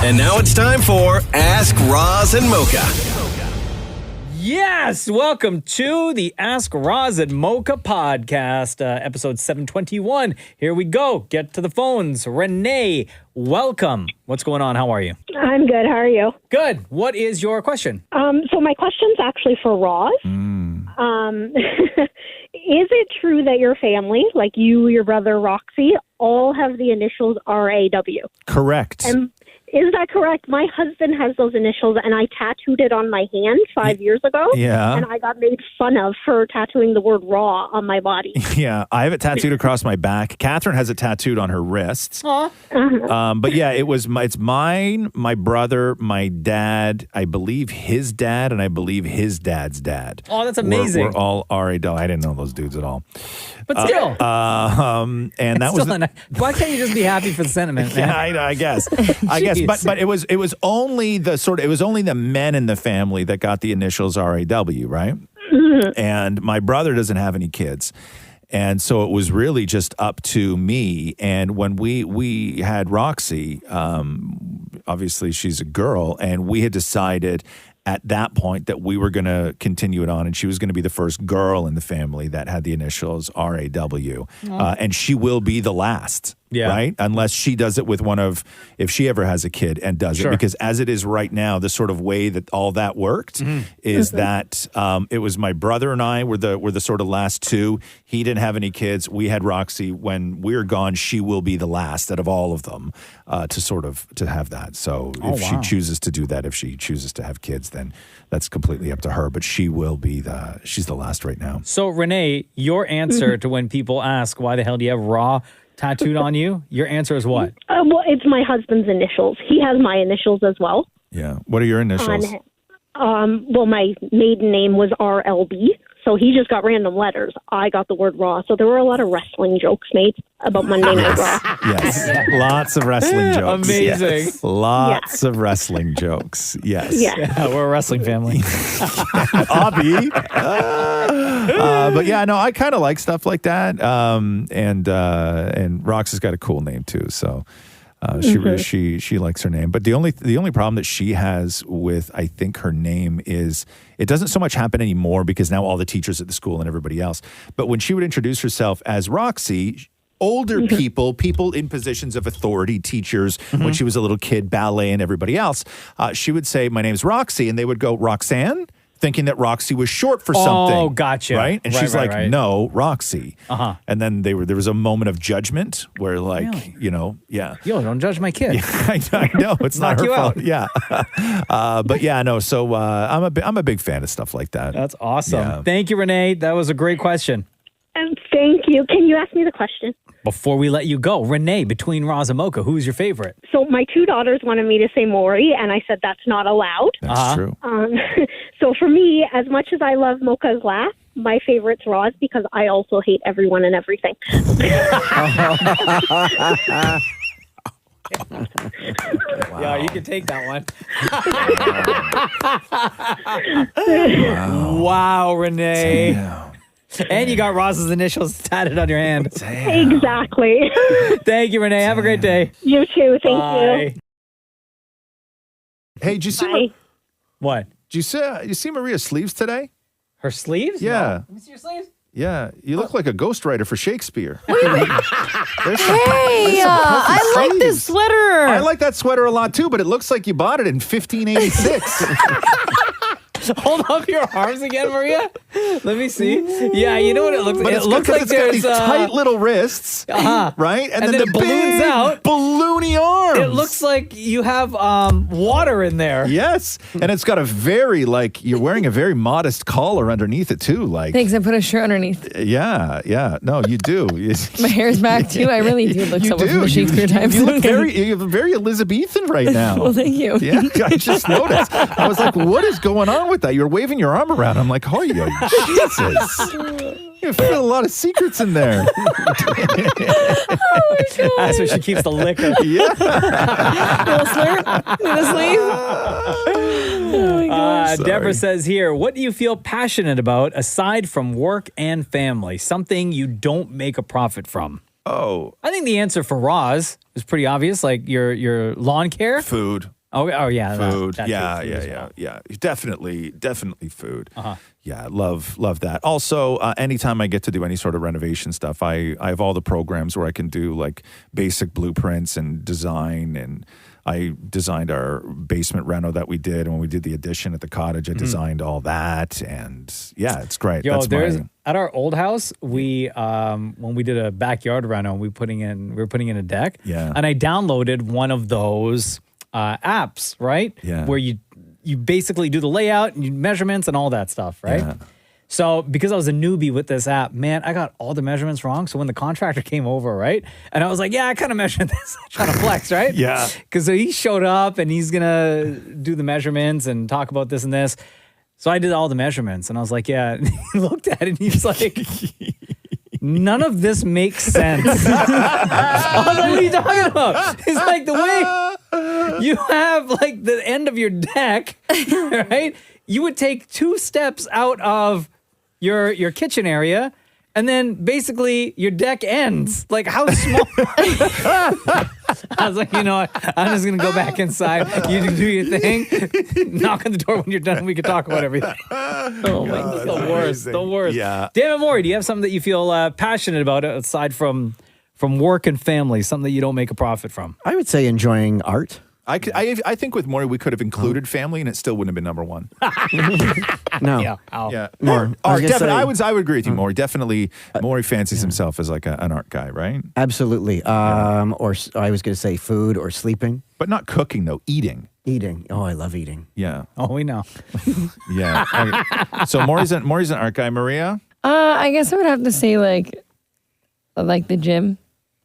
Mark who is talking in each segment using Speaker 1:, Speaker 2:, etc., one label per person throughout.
Speaker 1: And now it's time for Ask Roz and Mocha.
Speaker 2: Yes, welcome to the Ask Roz and Mocha podcast, episode 721. Here we go. Get to the phones. Renee, welcome. What's going on? How are you?
Speaker 3: I'm good. How are you?
Speaker 2: Good. What is your question?
Speaker 3: So my question's actually for Roz. Is it true that your family, like you, your brother, Roxy, all have the initials RAW?
Speaker 4: Correct.
Speaker 3: And is that correct? My husband has those initials, and I tattooed it on my hand 5 years ago.
Speaker 4: Yeah.
Speaker 3: And I got made fun of for tattooing the word raw on my body.
Speaker 4: Yeah, I have it tattooed across my back. Catherine has it tattooed on her wrists. But yeah, it's mine, my brother, my dad, I believe his dad, and I believe his dad's dad.
Speaker 2: Oh, that's amazing.
Speaker 4: We're all RAW. I didn't know those dudes at all.
Speaker 2: But still.
Speaker 4: And that was...
Speaker 2: Why can't you just be happy for the sentiment, man?
Speaker 4: Yeah, I guess. But it was only the men in the family that got the initials RAW, right? And my brother doesn't have any kids. And so it was really just up to me. And when we had Roxy, obviously she's a girl, and we had decided at that point that we were going to continue it on, and she was going to be the first girl in the family that had the initials RAW. And she will be the last. Yeah. Right? Unless she does it with if she ever has a kid and does it. Because as it is right now, the sort of way that all that worked is that it was my brother and I were the sort of last two. He didn't have any kids. We had Roxy. When we're gone, she will be the last out of all of them to have that. So if she chooses to do that, if she chooses to have kids, then that's completely up to her. But she will be she's the last right now.
Speaker 2: So Renee, your answer to when people ask, why the hell do you have raw tattooed on you? Your answer is what?
Speaker 3: Well, it's my husband's initials. He has my initials as well.
Speaker 4: Yeah. What are your initials?
Speaker 3: Well, my maiden name was RLB, so he just got random letters. I got the word raw. So there were a lot of wrestling jokes made about Monday Night Raw.
Speaker 4: Yes. Lots of wrestling jokes.
Speaker 2: Amazing.
Speaker 4: Yes. Lots of wrestling jokes. Yes.
Speaker 2: Yeah, we're a wrestling family.
Speaker 4: Obby. But yeah, no, I kind of like stuff like that. And Rox has got a cool name too. So she likes her name. But the only problem that she has with, I think, her name is it doesn't so much happen anymore because now all the teachers at the school and everybody else. But when she would introduce herself as Roxy, older people in positions of authority, teachers, when she was a little kid, ballet and everybody else, she would say, "My name's Roxy," and they would go, "Roxanne?" Thinking that Roxy was short for something.
Speaker 2: Oh, gotcha.
Speaker 4: Right? And she's like,
Speaker 2: right.
Speaker 4: "No, Roxy." And then there was a moment of judgment where
Speaker 2: Really?
Speaker 4: Yeah.
Speaker 2: Yo, don't judge my kid.
Speaker 4: Yeah, I know. It's not
Speaker 2: Knock
Speaker 4: her
Speaker 2: you
Speaker 4: fault.
Speaker 2: out.
Speaker 4: Yeah. But yeah, no. So I'm a big fan of stuff like that.
Speaker 2: That's awesome.
Speaker 4: Yeah.
Speaker 2: Thank you, Renee. That was a great question.
Speaker 3: Thank you. Can you ask me the question?
Speaker 2: Before we let you go, Renee, between Roz and Mocha, who's your favorite?
Speaker 3: So my two daughters wanted me to say Maury, and I said that's not allowed.
Speaker 4: That's true.
Speaker 3: So for me, as much as I love Mocha's laugh, my favorite's Roz because I also hate everyone and everything.
Speaker 2: Yeah, you can take that one. Wow, Renee.
Speaker 4: Damn.
Speaker 2: And you got Roz's initials tatted on your hand.
Speaker 4: Damn.
Speaker 3: Exactly.
Speaker 2: Thank you, Renee. Have a great day.
Speaker 3: You too. Thank
Speaker 2: Bye.
Speaker 3: you.
Speaker 4: Hey, did you see
Speaker 3: Bye.
Speaker 2: What?
Speaker 4: you see Maria's sleeves today?
Speaker 2: Her sleeves?
Speaker 4: Yeah.
Speaker 2: No. Let me see your sleeves.
Speaker 4: Yeah, you look like a ghostwriter for Shakespeare.
Speaker 5: Hey, I like this sweater.
Speaker 4: I like that sweater a lot too, but it looks like you bought it in 1586.
Speaker 2: Hold up your arms again, Maria. Let me see. Yeah, you know what it looks like?
Speaker 4: But
Speaker 2: It looks like
Speaker 4: it's got
Speaker 2: there's
Speaker 4: these tight little wrists, right?
Speaker 2: And then
Speaker 4: the
Speaker 2: it balloons
Speaker 4: big
Speaker 2: out.
Speaker 4: balloony arms.
Speaker 2: It looks like you have water in there.
Speaker 4: Yes, and it's got a very you're wearing a very modest collar underneath it too.
Speaker 5: Thanks, I put a shirt underneath.
Speaker 4: Yeah. No, you do.
Speaker 5: My hair's back too. I really do look someone from the Shakespeare times.
Speaker 4: You look very Elizabethan right now.
Speaker 5: Well, thank you.
Speaker 4: Yeah, I just noticed. I was like, what is going on with that? You're waving your arm around. I'm like, oh, Jesus. You feel a lot of secrets in there.
Speaker 5: Oh my God.
Speaker 2: That's where she keeps the liquor.
Speaker 4: Yeah.
Speaker 5: Little slurp in the sleeve. Oh my gosh.
Speaker 2: Deborah says here, what do you feel passionate about aside from work and family? Something you don't make a profit from?
Speaker 4: Oh.
Speaker 2: I think the answer for Roz is pretty obvious, like your lawn care.
Speaker 4: Food.
Speaker 2: Oh yeah.
Speaker 4: Food.
Speaker 2: That
Speaker 4: Yeah. Definitely food. Yeah, love that. Also, anytime I get to do any sort of renovation stuff, I have all the programs where I can do like basic blueprints and design. And I designed our basement reno that we did. And when we did the addition at the cottage, I designed all that. And yeah, it's great.
Speaker 2: Yo,
Speaker 4: That's
Speaker 2: at our old house, we when we did a backyard reno, we were putting in a deck.
Speaker 4: Yeah.
Speaker 2: And I downloaded one of those apps, right?
Speaker 4: Yeah.
Speaker 2: Where you basically do the layout and measurements and all that stuff, right?
Speaker 4: Yeah.
Speaker 2: So because I was a newbie with this app, man, I got all the measurements wrong. So when the contractor came over, right? And I was like, yeah, I kind of measured this, trying to flex, right?
Speaker 4: Yeah.
Speaker 2: Because so he showed up and he's going to do the measurements and talk about this and this. So I did all the measurements and I was like, yeah. And he looked at it and he's like, none of this makes sense. I was like, what are you talking about? He's like, the way you have like the end of your deck, right? You would take 2 steps out of your kitchen area, and then basically your deck ends. Like, how small? I was like, you know what? I'm just gonna go back inside. You do your thing. Knock on the door when you're done. We can talk about everything. Oh my God, the worst.
Speaker 4: Yeah.
Speaker 2: David Morey, do you have something that you feel passionate about aside from work and family? Something that you don't make a profit from?
Speaker 6: I would say enjoying art.
Speaker 4: I think with Maury we could have included family and it still wouldn't have been number one.
Speaker 6: No.
Speaker 2: Yeah. Ow.
Speaker 4: Yeah.
Speaker 6: More.
Speaker 4: Art, definitely. I would agree with you, Maury. Definitely, Maury fancies himself as like an art guy, right?
Speaker 6: Absolutely. Or I was going to say food or sleeping.
Speaker 4: But not cooking though, eating.
Speaker 6: Eating. Oh, I love eating.
Speaker 4: Yeah.
Speaker 2: Oh, we know.
Speaker 4: Yeah. Okay. So Maury's an art guy. Maria?
Speaker 5: I guess I would have to say like the gym.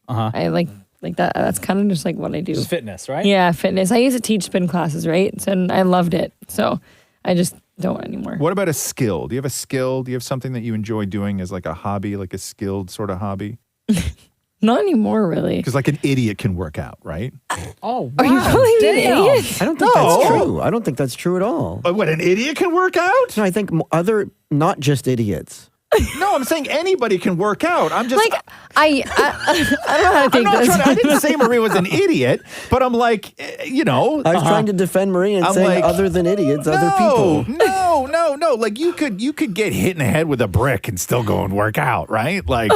Speaker 5: I like that. That's kind of just like what I do.
Speaker 2: Just fitness, right?
Speaker 5: Yeah, fitness. I used to teach spin classes, right? And I loved it. So I just don't anymore.
Speaker 4: What about a skill? Do you have a skill? Do you have something that you enjoy doing as like a hobby, like a skilled sort of hobby?
Speaker 5: Not anymore, really.
Speaker 4: Because like an idiot can work out, right?
Speaker 2: Oh, wow.
Speaker 5: Are you calling me an idiot?
Speaker 6: I don't think that's true. I don't think that's true at all.
Speaker 4: What, an idiot can work out?
Speaker 6: No, I think not just idiots.
Speaker 4: No, I'm saying anybody can work out. I'm just
Speaker 5: Like I don't know how to take this.
Speaker 4: I didn't say Marie was an idiot, but I'm like, you know.
Speaker 6: I was trying to defend Marie and say
Speaker 4: like,
Speaker 6: other than idiots, other people.
Speaker 4: No. Like you could get hit in the head with a brick and still go and work out, right? Like,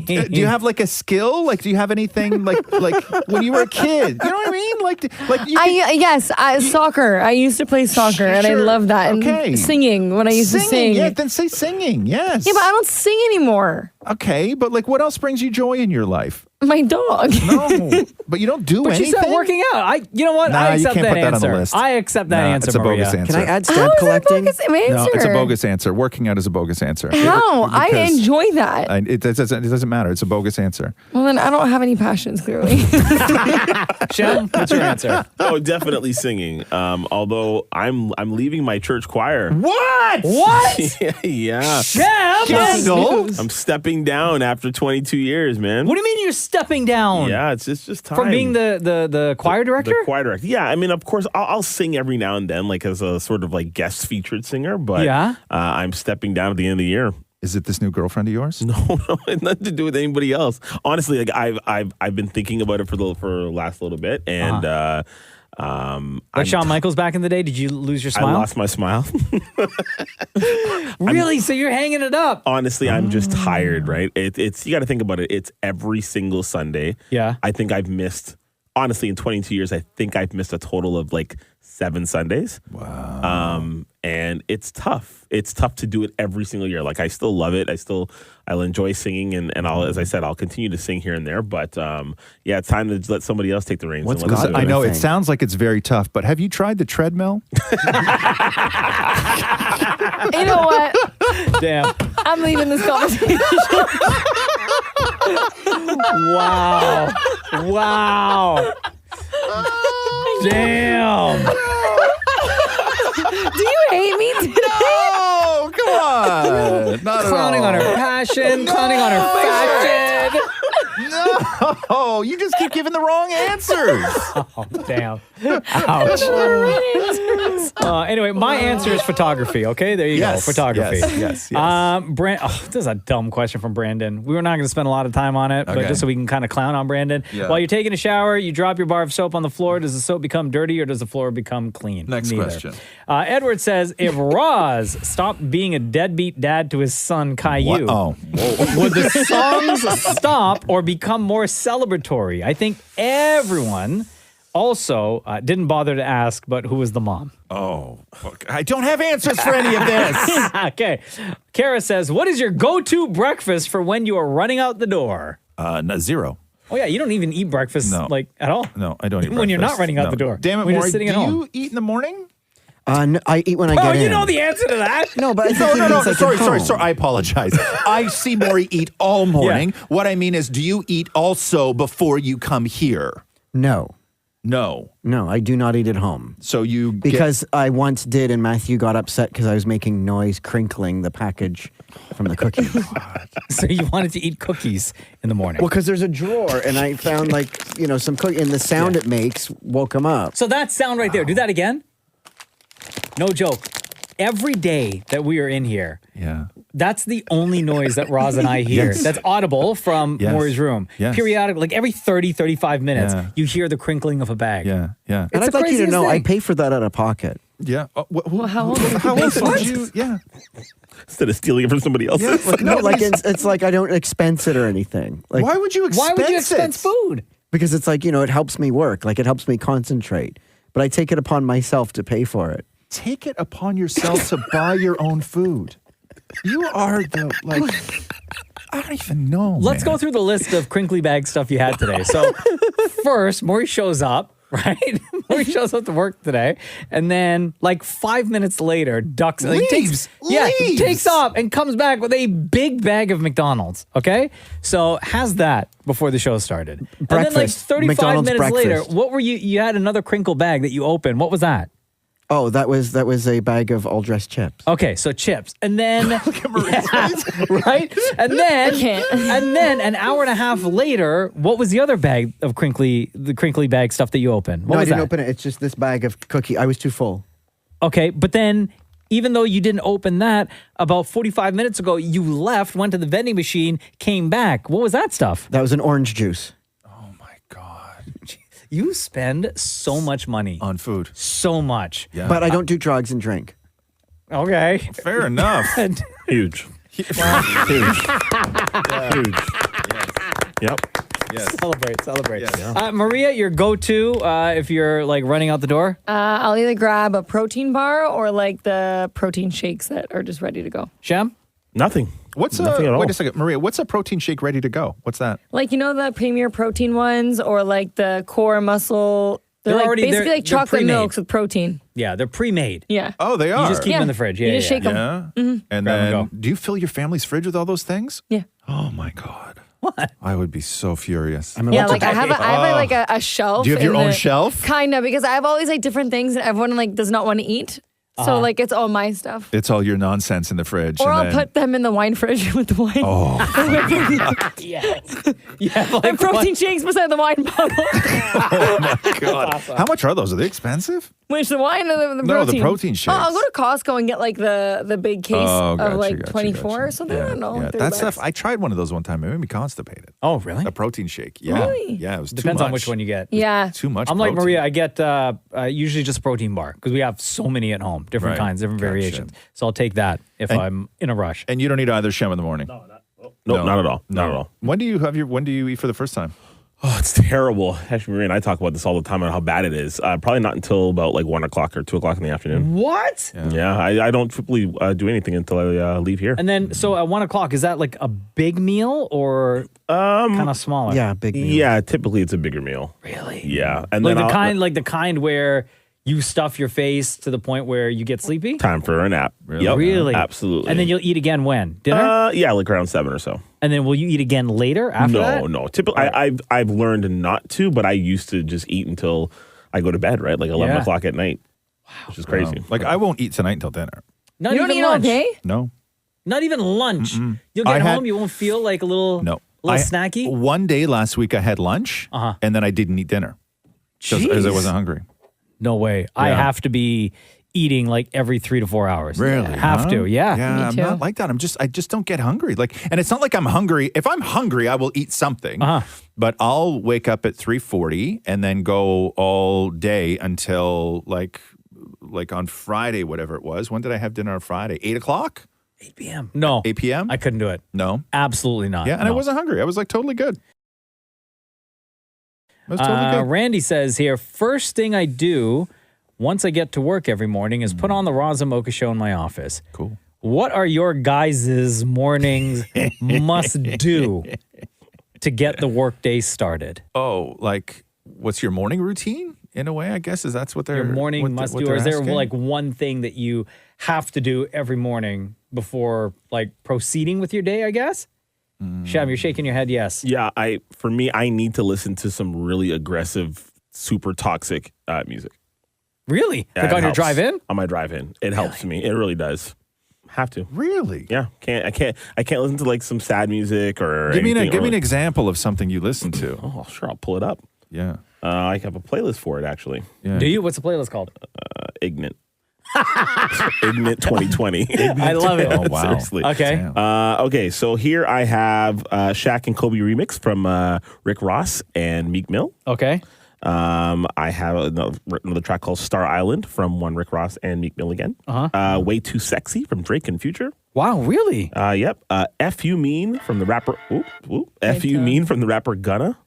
Speaker 4: do you have like a skill? Like, do you have anything like when you were a kid? You know what I mean?
Speaker 5: Soccer. I used to play soccer and I love that. And singing when I used to sing.
Speaker 4: Yeah, then say singing. Yes.
Speaker 5: Yeah, but I don't sing anymore.
Speaker 4: Okay, but like, what else brings you joy in your life?
Speaker 5: My dog.
Speaker 4: No, but you don't do
Speaker 2: but
Speaker 4: anything.
Speaker 2: But you said working out. You know what?
Speaker 4: Nah,
Speaker 2: I accept
Speaker 4: you can't
Speaker 2: that
Speaker 4: put that
Speaker 2: answer.
Speaker 4: on the list.
Speaker 2: I accept that answer,
Speaker 4: it's a
Speaker 2: Maria.
Speaker 4: bogus answer.
Speaker 6: Can I add stamp collecting?
Speaker 5: How is that a bogus answer?
Speaker 4: No, it's a bogus answer. Working out is a bogus answer.
Speaker 5: How? I enjoy that.
Speaker 4: It doesn't matter. It's a bogus answer.
Speaker 5: Well, then I don't have any passions, clearly.
Speaker 2: Shem, what's your answer?
Speaker 7: Oh, definitely singing. Although I'm leaving my church choir.
Speaker 4: What?
Speaker 7: Yeah.
Speaker 2: Shem!
Speaker 7: I'm stepping down after 22 years, man.
Speaker 2: What do you mean you're stepping down?
Speaker 7: Yeah, it's just time.
Speaker 2: From being the choir director?
Speaker 7: The choir director. Yeah, I mean, of course, I'll sing every now and then, like as a sort of like guest featured singer, but I'm stepping down at the end of the year.
Speaker 4: Is it this new girlfriend of yours?
Speaker 7: No, it's nothing to do with anybody else. Honestly, like I've been thinking about it for the last little bit, and
Speaker 2: like Shawn Michaels back in the day, did you lose your smile?
Speaker 7: I lost my smile.
Speaker 2: Really? So you're hanging it up?
Speaker 7: Honestly, I'm just tired, right? It's you got to think about it. It's every single Sunday.
Speaker 2: Yeah.
Speaker 7: I think I've missed, honestly, in 22 years, I think I've missed a total of like 7 Sundays.
Speaker 4: Wow.
Speaker 7: And it's tough. It's tough to do it every single year. Like I still love it. I'll enjoy singing, and as I said, I'll continue to sing here and there. But yeah, it's time to let somebody else take the reins.
Speaker 4: I know it sounds like it's very tough, but have you tried the treadmill?
Speaker 5: You know what?
Speaker 2: Damn.
Speaker 5: I'm leaving this conversation.
Speaker 2: Wow. Damn.
Speaker 5: Do you hate me today?
Speaker 4: No, come on. Not
Speaker 2: Clowning
Speaker 4: at all.
Speaker 2: on her passion, clowning on her fashion.
Speaker 4: No. No, you just keep giving the wrong answers.
Speaker 2: Oh, damn. Ouch. Anyway, my answer is photography. Okay, there you go. Photography.
Speaker 4: Yes.
Speaker 2: This is a dumb question from Brandon. We were not going to spend a lot of time on it, but just so we can kind of clown on Brandon.
Speaker 4: Yeah.
Speaker 2: While you're taking a shower, you drop your bar of soap on the floor. Does the soap become dirty or does the floor become clean?
Speaker 4: Next question.
Speaker 2: Edward says, if Roz stopped being a deadbeat dad to his son, Caillou, would the songs stop or become more celebratory? I think everyone also didn't bother to ask, but who was the mom?
Speaker 4: Oh, I don't have answers for any of this.
Speaker 2: Okay. Kara says, what is your go-to breakfast for when you are running out the door?
Speaker 4: Zero.
Speaker 2: Oh, yeah. You don't even eat breakfast at all?
Speaker 4: No, I don't eat breakfast.
Speaker 2: When you're not running out the door.
Speaker 4: Damn it,
Speaker 2: when
Speaker 4: Maury,
Speaker 2: you're sitting at
Speaker 4: do
Speaker 2: home.
Speaker 4: you eat in the morning?
Speaker 6: No, I eat when I get in.
Speaker 2: Oh, you know the answer to that?
Speaker 6: No, but I think
Speaker 4: No.
Speaker 6: like
Speaker 4: Sorry. I apologize. I see Maury eat all morning. Yeah. What I mean is, do you eat also before you come here?
Speaker 6: No,
Speaker 4: I
Speaker 6: do not eat at home.
Speaker 4: So
Speaker 6: because I once did, and Matthew got upset because I was making noise crinkling the package from the cookies.
Speaker 2: So you wanted to eat cookies in the morning?
Speaker 6: Well, because there's a drawer, and I found some cookie, and the sound it makes woke him up.
Speaker 2: So that sound right there. Do that again. No joke. Every day that we are in here, that's the only noise that Roz and I hear. That's audible from Maury's room. Periodically, like every 30, 35 minutes, you hear the crinkling of a bag.
Speaker 6: And I'd like you to know, I pay for that out of pocket.
Speaker 4: Yeah.
Speaker 5: How old
Speaker 4: did you? Yeah.
Speaker 7: Instead of stealing it from somebody else.
Speaker 6: Yeah, it's like I don't expense it or anything. Like,
Speaker 4: why would you expense
Speaker 2: food?
Speaker 6: Because it's like, it helps me work. Like, it helps me concentrate. But I take it upon myself to pay for it.
Speaker 4: Take it upon yourself to buy your own food. You are I don't even know.
Speaker 2: Let's go through the list of crinkly bag stuff you had today. So first, Maury shows up, right? Maury shows up to work today. And then 5 minutes later, ducks.
Speaker 4: Leaves.
Speaker 2: Takes off and comes back with a big bag of McDonald's. Okay? So has that before the show started.
Speaker 6: Breakfast.
Speaker 2: And then 35
Speaker 6: McDonald's
Speaker 2: minutes
Speaker 6: breakfast.
Speaker 2: later, what were you had another crinkle bag that you opened. What was that?
Speaker 6: Oh, that was a bag of all-dressed chips.
Speaker 2: Okay, so chips. And then right? And then an hour and a half later, what was the other bag of crinkly bag stuff that you opened? What
Speaker 6: No, I
Speaker 2: was
Speaker 6: didn't
Speaker 2: that?
Speaker 6: open it. It's just this bag of cookie. I was too full.
Speaker 2: Okay, but then even though you didn't open that, about 45 minutes ago, you left, went to the vending machine, came back. What was that stuff?
Speaker 6: That was an orange juice.
Speaker 2: You spend so much money
Speaker 4: on food.
Speaker 2: So much.
Speaker 6: Yeah. But I don't do drugs and drink.
Speaker 2: Okay.
Speaker 4: Fair enough.
Speaker 7: Huge. Huge. Yep.
Speaker 4: Yes.
Speaker 2: Celebrate.
Speaker 4: Yes.
Speaker 2: Maria, your go-to if you're running out the door?
Speaker 5: I'll either grab a protein bar or the protein shakes that are just ready to go.
Speaker 2: Shem?
Speaker 7: Nothing.
Speaker 4: Nothing at all. Wait a second, Maria, what's a protein shake ready to go? What's that?
Speaker 5: The Premier Protein ones or the Core Muscle. They're basically chocolate
Speaker 2: pre-made.
Speaker 5: milks with protein.
Speaker 2: Yeah, they're pre-made.
Speaker 5: Yeah.
Speaker 4: Oh, they are.
Speaker 2: You just keep them in the fridge. Yeah,
Speaker 5: you just shake them.
Speaker 4: Yeah.
Speaker 5: Mm-hmm.
Speaker 4: And then, do you fill your family's fridge with all those things?
Speaker 5: Yeah.
Speaker 4: Oh my God.
Speaker 2: What?
Speaker 4: I would be so furious.
Speaker 5: I have a shelf.
Speaker 4: Do you have your own shelf?
Speaker 5: Kind of, because I have all these different things that everyone does not want to eat. So it's all my stuff.
Speaker 4: It's all your nonsense in the fridge.
Speaker 5: Or I'll put them in the wine fridge with the wine.
Speaker 4: Oh.
Speaker 2: Yes. Yeah,
Speaker 5: and protein shakes beside the wine bottle.
Speaker 4: Oh my God.
Speaker 2: Awesome.
Speaker 4: How much are those? Are they expensive?
Speaker 5: Which, the wine or the protein?
Speaker 4: No, the protein shakes.
Speaker 5: Oh, I'll go to Costco and get the big case of
Speaker 4: gotcha,
Speaker 5: 24 or something. I don't know.
Speaker 4: Yeah. That stuff, I tried one of those one time. It made me constipated.
Speaker 2: Oh, really?
Speaker 4: A protein shake. Yeah.
Speaker 5: Really?
Speaker 4: Yeah, it was
Speaker 2: Depends
Speaker 4: too much.
Speaker 2: on which one you get.
Speaker 5: Yeah.
Speaker 4: Too much
Speaker 2: I'm like
Speaker 4: protein.
Speaker 2: Maria, I get usually just a protein bar because we have so many at home, different kinds, different variations. So I'll take that if I'm in a rush.
Speaker 4: And you don't eat either Shem in the morning?
Speaker 7: No, not at all. Not at all.
Speaker 4: When do you eat for the first time?
Speaker 7: Oh, it's terrible. Actually, Maria and I talk about this all the time on how bad it is. Probably not until about 1 o'clock or 2 o'clock in the afternoon.
Speaker 2: What?
Speaker 7: Yeah, I don't typically do anything until I leave here.
Speaker 2: And then, so at 1 o'clock, is that a big meal or kind of smaller?
Speaker 6: Yeah, big meal.
Speaker 7: Yeah, typically it's a bigger meal.
Speaker 2: Really?
Speaker 7: Yeah, and
Speaker 2: Like
Speaker 7: then
Speaker 2: the kind where you stuff your face to the point where you get sleepy?
Speaker 7: time for a nap.
Speaker 4: Really?
Speaker 7: Yep,
Speaker 2: Really?
Speaker 7: absolutely.
Speaker 2: And then you'll eat again when? Dinner?
Speaker 7: yeah, around 7 or so.
Speaker 2: And then will you eat again later after that?
Speaker 7: No. Typically, I've learned not to, but I used to just eat until I go to bed, right? 11 o'clock at night. Wow. Which is crazy.
Speaker 4: I won't eat tonight until dinner.
Speaker 2: Not
Speaker 5: You don't
Speaker 2: even
Speaker 5: eat all
Speaker 2: lunch.
Speaker 5: day?
Speaker 4: No.
Speaker 2: Not even lunch. You'll get home, you won't feel like a little...
Speaker 4: No.
Speaker 2: little snacky?
Speaker 4: One day last week I had lunch and then I didn't eat dinner because I wasn't hungry.
Speaker 2: No way. I have to be eating like every 3 to 4 hours.
Speaker 4: Really?
Speaker 2: Have to. Yeah.
Speaker 4: Yeah, I'm
Speaker 5: too.
Speaker 4: not like that. I just don't get hungry. And it's not like I'm hungry. If I'm hungry, I will eat something. But I'll wake up at 3:40 and then go all day until like on Friday, whatever it was. When did I have dinner on Friday? 8 o'clock?
Speaker 2: 8 p.m. No.
Speaker 4: 8 p.m.?
Speaker 2: I couldn't do it.
Speaker 4: No.
Speaker 2: Absolutely not.
Speaker 4: Yeah, and I wasn't hungry. I was like totally good. I was totally good.
Speaker 2: Randy says here, first thing I do once I get to work every morning is put on the Roz Mocha show in my office.
Speaker 4: Cool.
Speaker 2: What are your guys' mornings must do to get the workday started?
Speaker 4: Oh, like what's your morning routine? In a way, I guess, is that's what they're
Speaker 2: Your morning must do, or is there
Speaker 4: asking?
Speaker 2: like one thing that you have to do every morning before like proceeding with your day, I guess? Shem, you're shaking your head yes.
Speaker 7: Yeah, for me, I need to listen to some really aggressive, super toxic music.
Speaker 2: Really?
Speaker 7: Yeah,
Speaker 2: Like
Speaker 7: it
Speaker 2: on your
Speaker 7: helps.
Speaker 2: drive in?
Speaker 7: On my drive-in. It helps me. It really does. Have to.
Speaker 4: Really?
Speaker 7: Yeah. I can't listen to like some sad music or
Speaker 4: Give me
Speaker 7: anything,
Speaker 4: an example of something you listen to.
Speaker 7: Oh, sure. I'll pull it up.
Speaker 4: Yeah.
Speaker 7: I have a playlist for it, actually.
Speaker 4: Yeah.
Speaker 2: Do you? What's the playlist called?
Speaker 7: Ignorant. Ignorant 2020.
Speaker 2: I love it.
Speaker 4: Oh, wow.
Speaker 7: Seriously.
Speaker 2: Okay.
Speaker 4: Damn.
Speaker 7: Okay, so here I have Shaq and Kobe remix from Rick Ross and Meek Mill.
Speaker 2: Okay.
Speaker 7: I have another track called Star Island from one Rick Ross and Meek Mill again. Way Too Sexy from Drake and Future.
Speaker 2: Wow, really?
Speaker 7: Yep. F You Mean from the rapper. F You Mean from the rapper Gunna.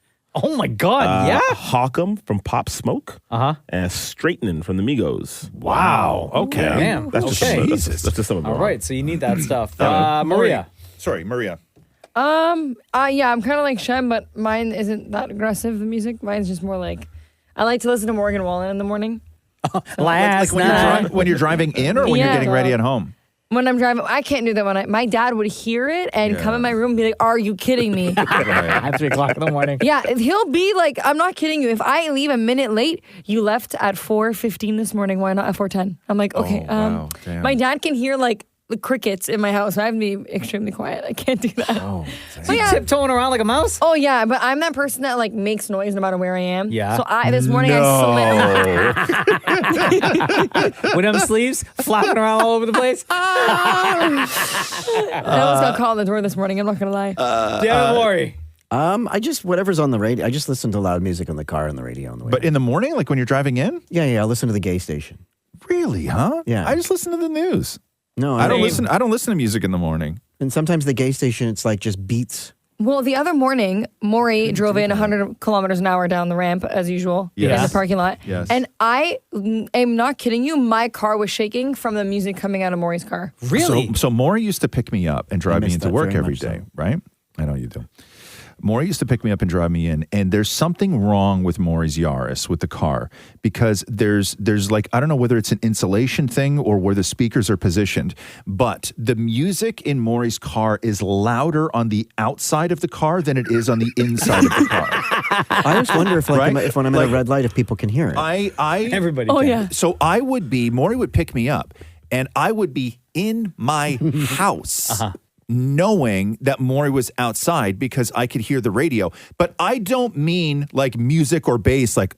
Speaker 2: Oh my God, yeah.
Speaker 7: Hawk'em from Pop Smoke. And Straightening from the Migos.
Speaker 4: Wow. Okay.
Speaker 2: Damn.
Speaker 7: That's just
Speaker 2: Okay.
Speaker 7: that's just some of them.
Speaker 2: All right, so you need that stuff. Maria.
Speaker 4: Sorry, Maria.
Speaker 5: Yeah, I'm kind of like Shem, but mine isn't that aggressive, the music. Mine's just more like, I like to listen to Morgan Wallen in the morning.
Speaker 2: Last
Speaker 4: Like
Speaker 2: night.
Speaker 4: when you're driving in or when you're
Speaker 5: Yeah.
Speaker 4: getting ready at home?
Speaker 5: When I'm driving, I can't do that when my dad would hear it and come in my room and be like, are you kidding me?
Speaker 2: At 3 o'clock in the morning.
Speaker 5: Yeah, he'll be like, I'm not kidding you. If I leave a minute late, you left at 4:15 this morning. Why not at 4:10? I'm like, okay.
Speaker 4: wow. Damn.
Speaker 5: My dad can hear like the crickets in my house. So I have to be extremely quiet. I can't do that.
Speaker 4: Oh,
Speaker 5: But yeah.
Speaker 2: Tiptoeing around like a mouse?
Speaker 5: Oh yeah, but I'm that person that like makes noise no matter where I am.
Speaker 2: Yeah.
Speaker 5: So this morning I
Speaker 2: With them sleeves flapping around all over the place?
Speaker 5: almost got called at the door this morning. I'm not gonna lie.
Speaker 2: Damn it, Lori.
Speaker 6: I just whatever's on the radio. I just listen to loud music on the car on the radio on the way.
Speaker 4: But in the morning, like when you're driving in?
Speaker 6: yeah, I listen to the gay station.
Speaker 4: Really, huh?
Speaker 6: Yeah.
Speaker 4: I just listen to the news.
Speaker 6: No,
Speaker 4: I don't listen to music in the morning.
Speaker 6: And sometimes the gay station, it's like just beats.
Speaker 5: Well, the other morning, Maury drove in 100 kilometers an hour down the ramp as usual in
Speaker 4: Yes.
Speaker 5: the parking lot.
Speaker 4: Yes.
Speaker 5: And I am not kidding you. My car was shaking from the music coming out of Maury's car.
Speaker 2: Really?
Speaker 4: So Maury used to pick me up and drive me
Speaker 6: miss
Speaker 4: into
Speaker 6: that
Speaker 4: work
Speaker 6: very
Speaker 4: every
Speaker 6: much
Speaker 4: day,
Speaker 6: so.
Speaker 4: right? I know you do. Maury used to pick me up and drive me in, and there's something wrong with Maury's Yaris, with the car, because there's like, I don't know whether it's an insulation thing or where the speakers are positioned, but the music in Maury's car is louder on the outside of the car than it is on the inside of the car.
Speaker 6: I always wonder if
Speaker 4: Right?
Speaker 6: if when I'm at a red light, if people can hear it.
Speaker 2: Everybody
Speaker 5: Oh
Speaker 2: can.
Speaker 5: yeah.
Speaker 4: So Maury would pick me up, and I would be in my house. Knowing that Maury was outside because I could hear the radio. But I don't mean like music or bass, like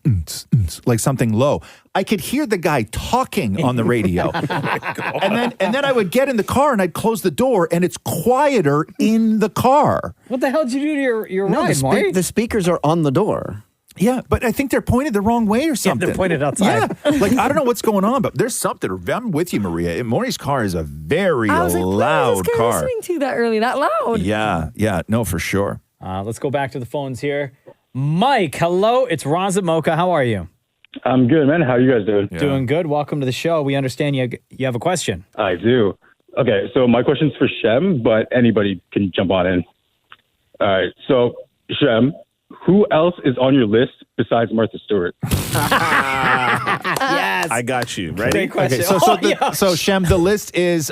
Speaker 4: something low. I could hear the guy talking on the radio. and then I would get in the car and I'd close the door and it's quieter in the car.
Speaker 2: What the hell did you do to your
Speaker 6: no,
Speaker 2: ride, Maury?
Speaker 6: the speakers are on the door.
Speaker 4: Yeah, but I think they're pointed the wrong way or
Speaker 2: Yeah,
Speaker 4: something.
Speaker 2: they're pointed outside.
Speaker 4: Yeah, like I don't know what's going on, but there's something. I'm with you, Maria. Maury's car is a very
Speaker 5: I was like,
Speaker 4: loud
Speaker 5: what is this guy
Speaker 4: car.
Speaker 5: listening to that early, that loud?
Speaker 4: Yeah, no, for sure.
Speaker 2: Let's go back to the phones here. Mike, hello. It's Roz Mocha. How are you?
Speaker 8: I'm good, man. How are you guys doing?
Speaker 2: Doing good. Welcome to the show. We understand you have a question.
Speaker 8: I do. Okay, so my question's for Shem, but anybody can jump on in. All right, so Shem, who else is on your list besides Martha Stewart?
Speaker 2: Yes.
Speaker 7: I got you. Ready?
Speaker 2: Great question.
Speaker 4: So Shem, the list is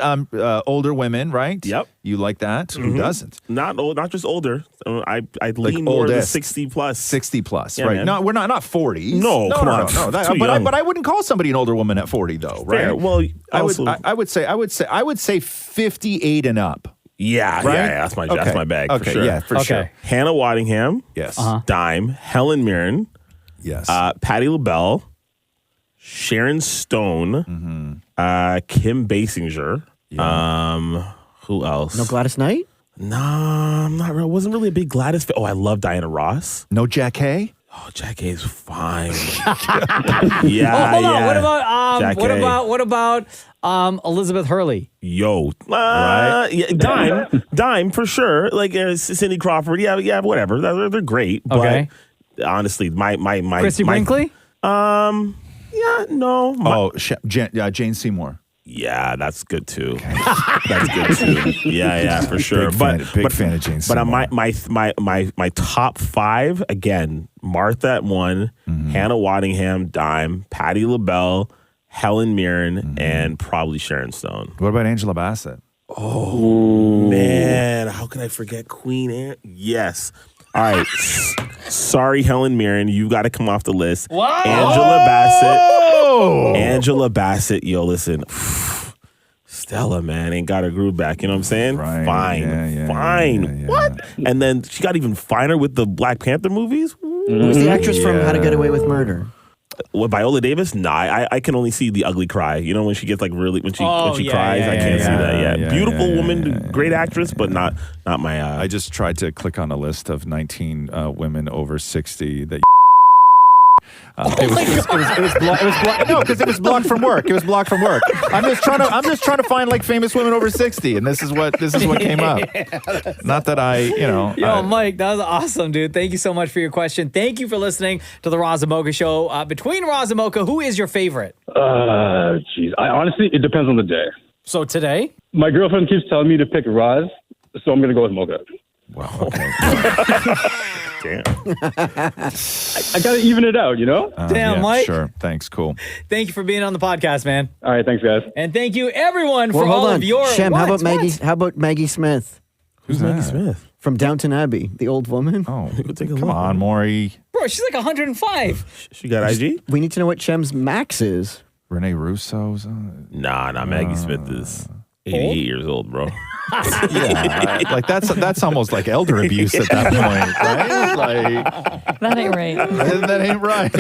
Speaker 4: older women, right?
Speaker 7: Yep.
Speaker 4: You like that? Who doesn't?
Speaker 7: Not old, not just older. I lean more
Speaker 4: oldest.
Speaker 7: to 60 plus.
Speaker 4: 60 plus,
Speaker 7: Yeah,
Speaker 4: right?
Speaker 7: man.
Speaker 4: No, we're not 40s.
Speaker 7: No, come on.
Speaker 4: No.
Speaker 7: Too young.
Speaker 4: But I wouldn't call somebody an older woman at 40 though, right?
Speaker 7: Fair. Well,
Speaker 4: I
Speaker 7: also,
Speaker 4: would say 58 and up.
Speaker 7: Yeah,
Speaker 4: Right?
Speaker 7: yeah, that's my bag.
Speaker 4: Okay,
Speaker 7: for sure.
Speaker 4: yeah, for sure.
Speaker 7: Hannah Waddingham.
Speaker 4: Yes.
Speaker 7: Dime. Helen Mirren.
Speaker 4: Yes.
Speaker 7: Patti LaBelle. Sharon Stone. Kim Basinger. Who else?
Speaker 6: No Gladys Knight?
Speaker 7: Nah, I'm not real. Wasn't really a big Gladys fan. Oh, I love Diana Ross.
Speaker 4: No Jack Hay?
Speaker 7: Oh, Jack Hay's fine.
Speaker 2: Oh, hold on. What about Elizabeth Hurley?
Speaker 7: Yo, yeah, Dime for sure. Like Cindy Crawford, yeah, whatever. They're great.
Speaker 2: Okay.
Speaker 7: But honestly, my
Speaker 2: Christy Brinkley?
Speaker 7: Yeah, no.
Speaker 4: Jane Seymour.
Speaker 7: Yeah, that's good too. That's good too. Yeah, for sure.
Speaker 4: Big fan of Jane Seymour.
Speaker 7: But my top 5 again: Martha at 1, Hannah Waddingham, Dime, Patti LaBelle, Helen Mirren, and probably Sharon Stone.
Speaker 4: What about Angela Bassett?
Speaker 7: Oh man, how can I forget Queen Anne? Yes. All right. Sorry, Helen Mirren, you got to come off the list.
Speaker 2: Wow.
Speaker 7: Angela Bassett, yo, listen. Stella, man, ain't got her groove back. You know what I'm saying?
Speaker 4: Right.
Speaker 7: Fine. Fine.
Speaker 4: Yeah.
Speaker 7: What? And then she got even finer with the Black Panther movies?
Speaker 6: Who's the actress from How to Get Away with Murder?
Speaker 7: What, Viola Davis? Nah, I can only see the ugly cry. You know, when she gets like really, when she cries, I can't see that. Yeah. Beautiful woman, great actress, but not my.
Speaker 4: I just tried to click on a list of 19 women over 60 that. It was blocked from work. It was blocked from work. I'm just trying to find like famous women over 60, and this is what came up. Not that
Speaker 2: Yo, Mike, that was awesome, dude. Thank you so much for your question. Thank you for listening to the Roz and Mocha Show. Between Roz and Mocha, who is your favorite?
Speaker 8: Jeez. Honestly, it depends on the day.
Speaker 2: So today?
Speaker 8: My girlfriend keeps telling me to pick Roz, so I'm going to go with Mocha.
Speaker 4: Wow. Okay.
Speaker 7: Damn.
Speaker 8: I got to even it out, you know?
Speaker 2: Damn, Mike.
Speaker 4: Sure. Thanks. Cool.
Speaker 2: Thank you for being on the podcast, man.
Speaker 8: All right. Thanks, guys.
Speaker 2: And thank you, everyone, for
Speaker 6: hold
Speaker 2: all
Speaker 6: on.
Speaker 2: of your...
Speaker 6: Shem,
Speaker 2: What?
Speaker 6: how about Maggie? How about Maggie Smith
Speaker 7: Who's Maggie Smith?
Speaker 6: from Downton Abbey, the old woman?
Speaker 4: Oh,
Speaker 7: Take a
Speaker 4: come
Speaker 7: look.
Speaker 4: on, Maury.
Speaker 2: Bro, she's like 105.
Speaker 7: She got IG?
Speaker 6: We need to know what Shem's max is.
Speaker 4: Renee Russo's.
Speaker 7: Nah, Maggie Smith is 88 years old, bro.
Speaker 4: Yeah, like that's almost like elder abuse at that point, right? Like
Speaker 5: That ain't right.
Speaker 4: that ain't right.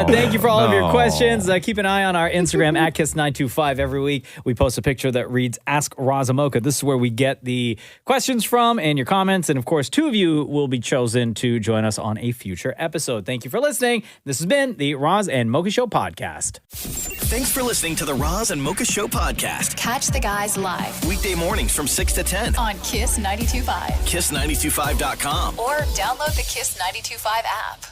Speaker 2: Thank you for all of your questions. Keep an eye on our Instagram at Kiss925 every week. We post a picture that reads Ask Roz and Mocha. This is where we get the questions from and your comments. And of course, 2 of you will be chosen to join us on a future episode. Thank you for listening. This has been the Roz and Mocha Show podcast.
Speaker 1: Thanks for listening to the Roz and Mocha Show podcast.
Speaker 9: Catch the guys live
Speaker 1: Weekday mornings from 6 to 10.
Speaker 9: on Kiss 92.5
Speaker 1: Kiss925.com.
Speaker 9: or download the Kiss 92.5 app.